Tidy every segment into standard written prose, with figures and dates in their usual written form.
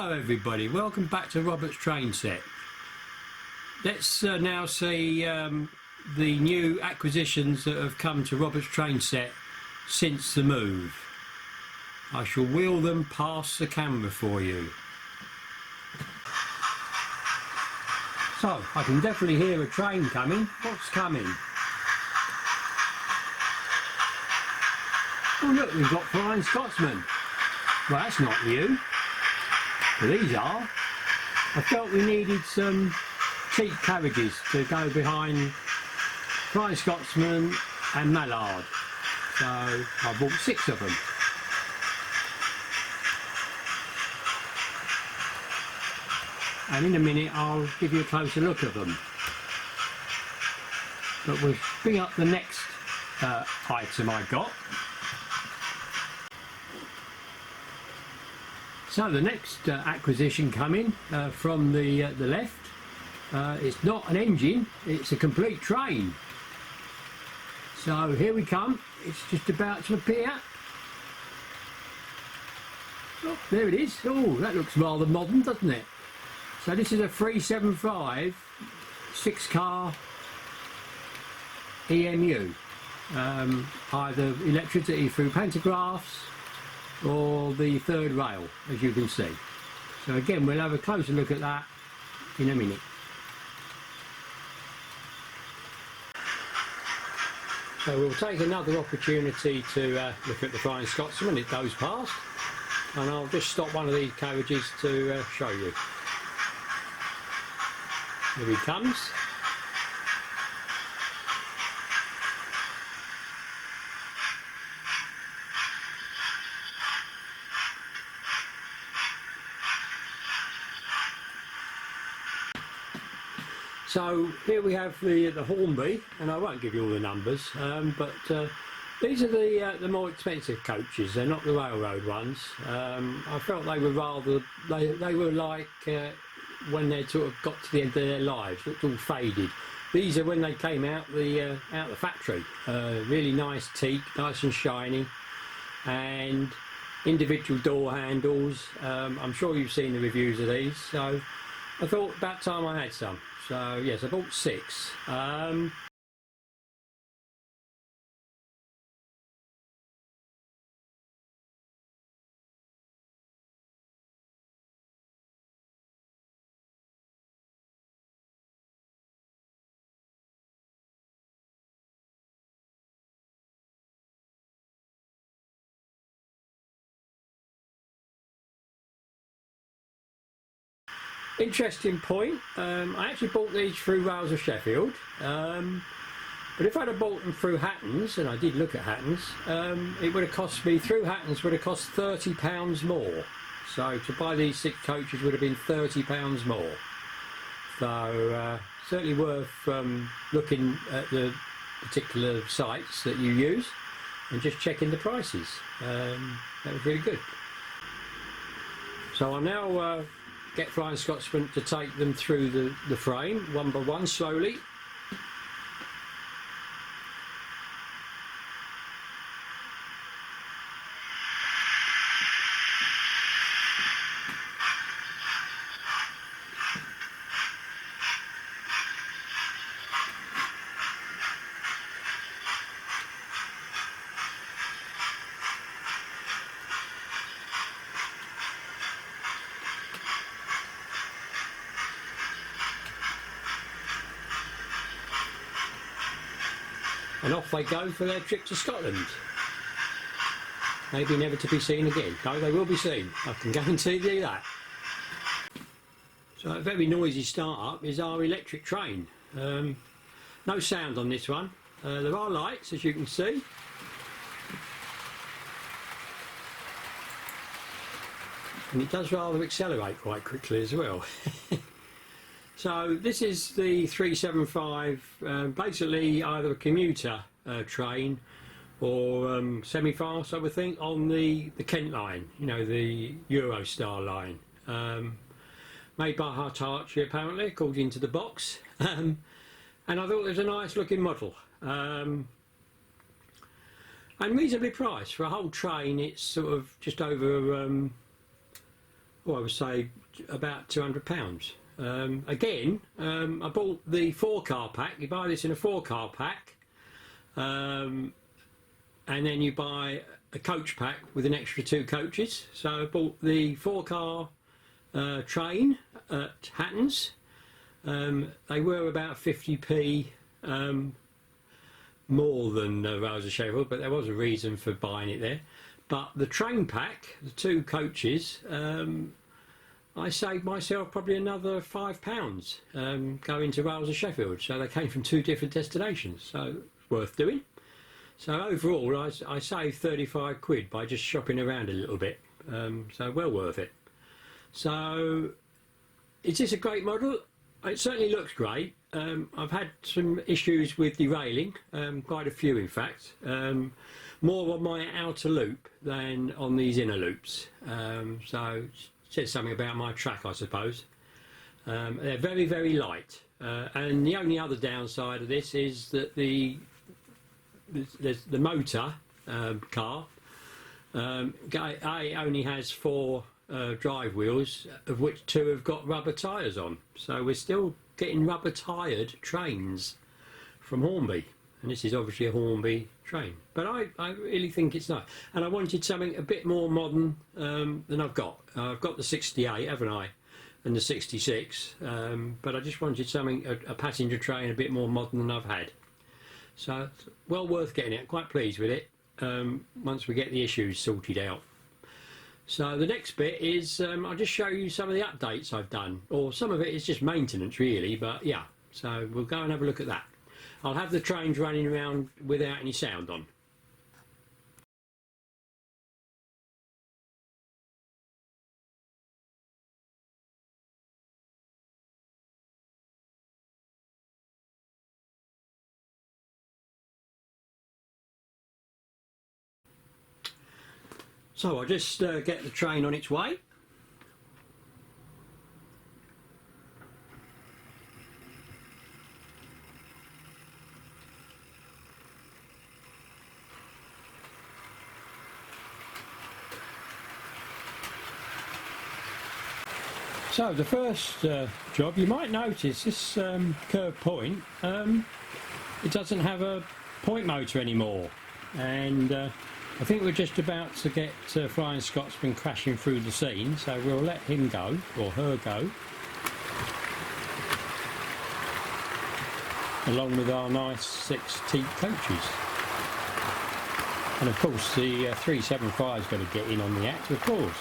Hello everybody, welcome back to Robert's Train Set. Let's now see the new acquisitions that have come to Robert's Train Set since the move. I shall wheel them past the camera for you. So, I can definitely hear a train coming. What's coming? Oh look, we've got Flying Scotsman. Well, that's not new. But these are. I felt we needed some cheap carriages to go behind Flying Scotsman and Mallard. So I bought 6 of them. And in a minute I'll give you a closer look at them. But we'll bring up the next item I got. So the next acquisition coming from the left, it's not an engine, it's a complete train. So here we come, it's just about to appear. Oh, there it is. Oh, that looks rather modern, doesn't it? So this is a 375 6-car EMU, either electricity through pantographs or the third rail, as you can see. So again, we'll have a closer look at that in a minute. So we'll take another opportunity to look at the Flying Scotsman when it goes past, and I'll just stop one of these carriages to show you. Here he comes. So here we have the Hornby, and I won't give you all the numbers, but these are the more expensive coaches. They're not the railroad ones. I felt they were rather, they were like when they sort of got to the end of their lives, looked all faded. These are when they came out the factory. Really nice teak, nice and shiny, and individual door handles. I'm sure you've seen the reviews of these, so I thought about time I had some. So yes, I bought 6. Interesting point. I actually bought these through Rails of Sheffield, but if I'd have bought them through Hatton's, and I did look at Hatton's, it would have cost me, through Hatton's, would have cost £30 more. So to buy these 6 coaches would have been £30 more. So certainly worth looking at the particular sites that you use and just checking the prices. That was really good. So I'll now get Flying Scotsman to take them through the frame one by one, slowly. And off they go for their trip to Scotland. Maybe never to be seen again. No, they will be seen. I can guarantee you that. So a very noisy start-up is our electric train. No sound on this one. There are lights, as you can see. And it does rather accelerate quite quickly as well. So this is the 375, basically either a commuter train or semi-fast, I would think, on the Kent line, you know, the Eurostar line. Made by Hitachi apparently, according to the box. And I thought it was a nice looking model. And reasonably priced. For a whole train it's sort of just over well, I would say about £200. Again, I bought the 4-car pack. You buy this in a 4-car pack, and then you buy a coach pack with an extra 2 coaches. So I bought the 4-car train at Hatton's. They were about 50p more than Royals of Sheffield, but there was a reason for buying it there. But the train pack, the 2 coaches, I saved myself probably another £5 going to Royals of Sheffield. So they came from 2 different destinations, so it's worth doing. So overall, I saved 35 quid by just shopping around a little bit, so well worth it. So is this a great model? It certainly looks great. I've had some issues with derailing, quite a few in fact, more on my outer loop than on these inner loops. So it says something about my track, I suppose. They're very, very light, and the only other downside of this is that the motor car only has 4 drive wheels, of which 2 have got rubber tyres on. So we're still getting rubber tyred trains from Hornby, and this is obviously a Hornby train. But I really think it's nice, and I wanted something a bit more modern than I've got. I've got the 68, haven't I, and the 66, but I just wanted something, a passenger train a bit more modern than I've had. So it's well worth getting it. Quite pleased with it once we get the issues sorted out. So the next bit is I'll just show you some of the updates I've done, or some of it is just maintenance really, but yeah, so we'll go and have a look at that. I'll have the trains running around without any sound on. So I'll just get the train on its way. So the first job, you might notice this curved point, it doesn't have a point motor anymore, and I think we're just about to get Flying Scotsman crashing through the scene, so we'll let him go, or her go, along with our nice 6 teak coaches. And of course the 375 is going to get in on the act, of course.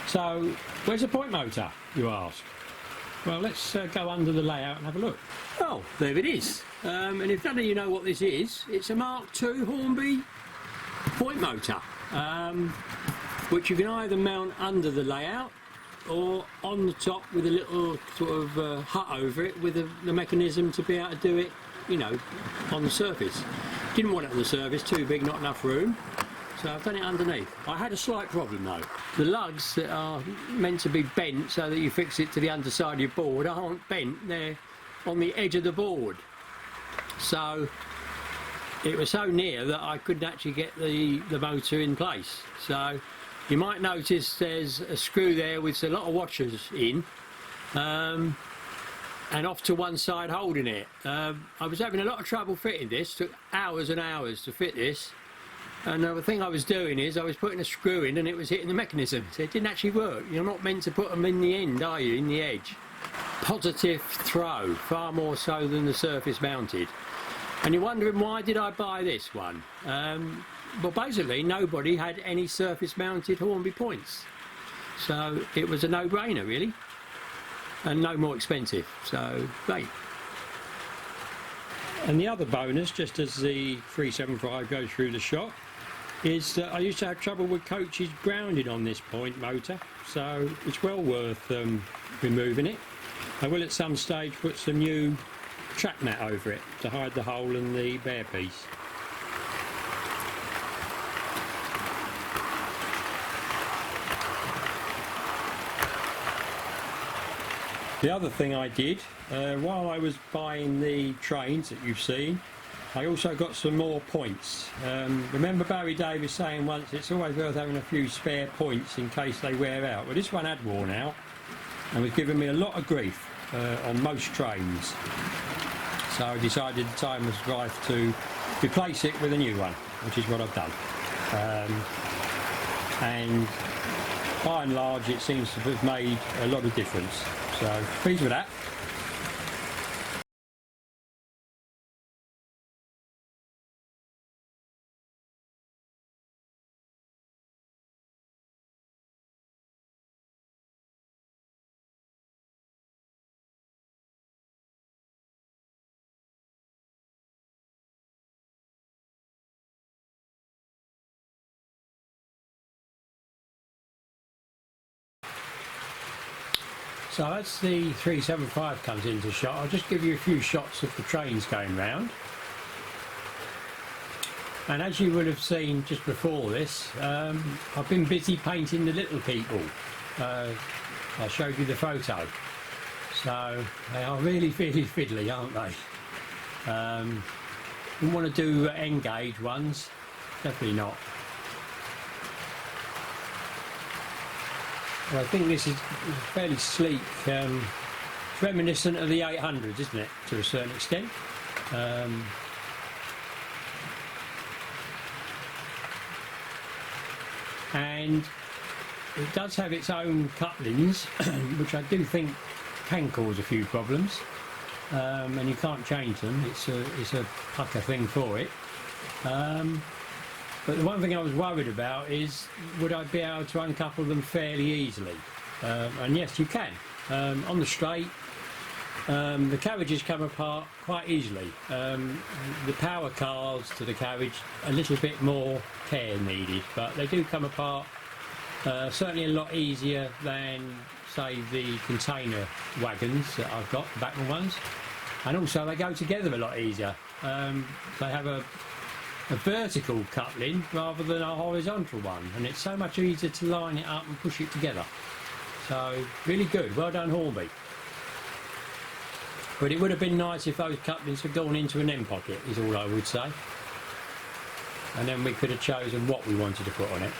So where's the point motor, you ask? Well, let's go under the layout and have a look. Oh, there it is. And if none of you know what this is, it's a Mark II Hornby point motor, which you can either mount under the layout or on the top with a little sort of hut over it with the mechanism to be able to do it, you know, on the surface. Didn't want it on the surface, too big, not enough room. So I've done it underneath. I had a slight problem though. The lugs that are meant to be bent so that you fix it to the underside of your board aren't bent, they're on the edge of the board. So it was so near that I couldn't actually get the motor in place. So you might notice there's a screw there with a lot of washers in, and off to one side holding it. I was having a lot of trouble fitting this, took hours and hours to fit this. And the thing I was doing is I was putting a screw in and it was hitting the mechanism, so it didn't actually work. You're not meant to put them in the end, are you, in the edge? Positive throw, far more so than the surface mounted. And you're wondering, why did I buy this one? Well, basically nobody had any surface mounted Hornby points, so it was a no-brainer really, and no more expensive, so great. And the other bonus, just as the 375 goes through the shop, is that I used to have trouble with coaches grounded on this point motor, so it's well worth removing it. I will at some stage put some new track mat over it to hide the hole and the bare piece. The other thing I did, while I was buying the trains that you've seen, I also got some more points. Remember Barry Davis saying once it's always worth having a few spare points in case they wear out. Well, this one had worn out and was giving me a lot of grief on most trains. So I decided the time was right to replace it with a new one, which is what I've done. And by and large it seems to have made a lot of difference. So pleased with that. So as the 375 comes into shot, I'll just give you a few shots of the trains going round. And as you would have seen just before this, I've been busy painting the little people. I showed you the photo. So they are really fiddly, aren't they? You want to do N-gauge ones? Definitely not. Well, I think this is fairly sleek. It's reminiscent of the 800s, isn't it, to a certain extent? And it does have its own couplings, which I do think can cause a few problems. And you can't change them. It's a pucker thing for it. But the one thing I was worried about is, would I be able to uncouple them fairly easily? And yes, you can. On the straight, the carriages come apart quite easily. The power cars to the carriage, a little bit more care needed, but they do come apart certainly a lot easier than, say, the container wagons that I've got, the Bachmann ones. And also they go together a lot easier. They have a vertical coupling rather than a horizontal one, and it's so much easier to line it up and push it together. So really good, well done Hornby. But it would have been nice if those couplings had gone into an end pocket, is all I would say, and then we could have chosen what we wanted to put on it.